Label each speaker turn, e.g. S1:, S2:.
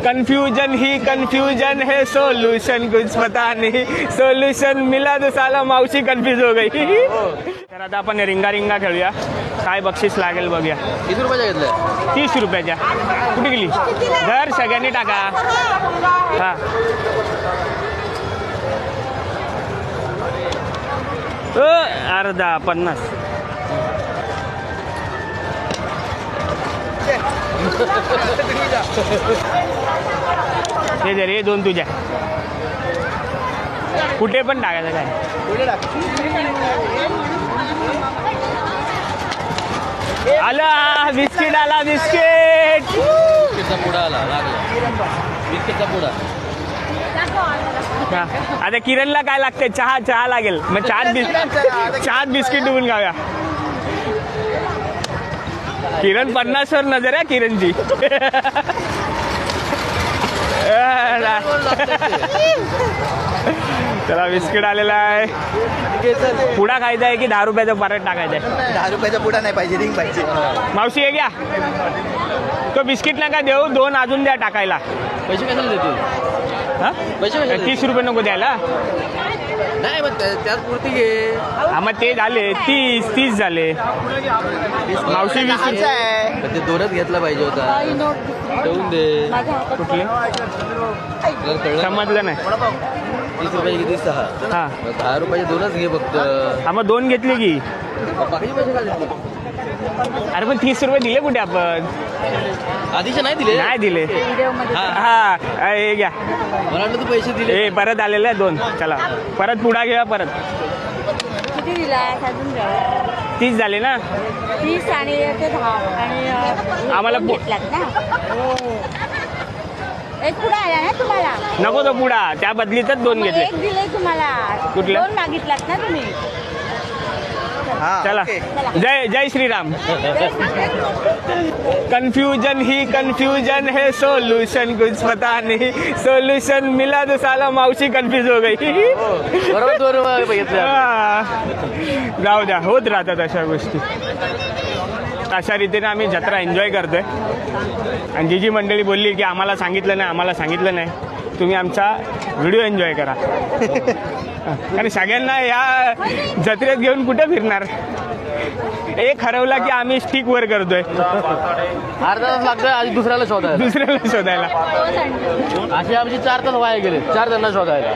S1: Confusion ही confusion है solution कुछ पता नहीं सोल्यूशन मिला तो साला मावशी कन्फ्यूज हो गई. तर आता आपण रिंगा रिंगा खेळूया. काय बक्षीस लागेल बघूया.
S2: किती रुपयाच्या घेतल्या?
S1: 30 रुपयाच्या. कुठे गेली? घर सगळ्यांनी टाका. हा अर्धा 50. हे जर हे 2 तुझ्या. कुठे पण टाकायचं काय. आला बिस्किट आला बिस्किट.
S2: बिस्किटचा पुडा आला लागला. बिस्किटचा पुडा.
S1: आता किरणला काय लागते? चहा लागेल. मग चहात बिस्किट डुबून खाऊया. किरण 50 वर नजर आहे किरणची. चला बिस्किट आलेला आहे. पुडा खायचा आहे की 10 रुपयाचा परत टाकायचा आहे?
S3: 10 रुपयाचा पुडा नाही पाहिजे, रिंग पाहिजे.
S1: मावशी हे घ्या. तो बिस्किट नका देऊ, 2 अजून द्या टाकायला.
S2: पैसे कशाला देते?
S1: हा
S2: पैसे कशाला
S1: 30 रुपये नको द्यायला.
S2: नाही मग त्यात पुरती घे.
S1: हा मग ते झाले 30 झाले. मावशी 20
S2: पण ते दोनच घेतला पाहिजे होता. ठेवून दे.
S1: कुठले
S2: कळलं?
S1: समजलं नाही.
S2: 30 रुपयाचे किती? 6.
S1: हा
S2: 10 रुपयाचे 2च घे फक्त.
S1: हा मग 2 घेतले की.
S2: बाकीचे पैसे काय देतले?
S1: अरे पण 30 रुपये दिले कुठे आपण?
S2: आधीचे नाही दिले?
S1: नाही दिले.
S2: हा.
S1: हा हे घ्या.
S2: मला वाटलं तू पैसे दिले.
S1: हे परत आलेलं आहे 2. चला परत पुडा घ्या. परत
S4: किती दिला? अजून द्या.
S1: 30 झाले ना.
S4: 30 आणि ते 10 आणि
S1: आम्हाला
S4: दोन घेतलात ना. एक पुढे आला ना तुम्हाला.
S1: नको तो पुडा. त्या बदलीतच 2
S4: मग
S1: घेतले.
S4: एक दिले तुम्हाला.
S1: कुठलं?
S4: 2 मागितलात ना तुम्ही.
S1: चला जय श्रीराम. कंफ्यूजन ही कंफ्यूजन है सोल्यूशन कुछ पता नहीं सोल्यूशन मिला तो साला मावशी कन्फ्यूज हो गई.
S2: बरोबर 2 रुपये घेतले.
S1: जाऊ द्या, होत राहतात अशा गोष्टी. अशा रीतीने आम्ही जत्रा एन्जॉय करतोय. आणि जी मंडळी बोलली की आम्हाला सांगितलं नाही, तुम्ही आमचा व्हिडिओ एन्जॉय करा. आणि सगळ्यांना या जत्रेत घेऊन कुठे फिरणार. एक हरवला की आम्ही स्टिक वर करतोय.
S2: अर्धा तास लागतोय आधी दुसऱ्याला
S1: शोधायला.
S2: असे आमचे 4 तास वाया गेले 4 जणांना शोधायला.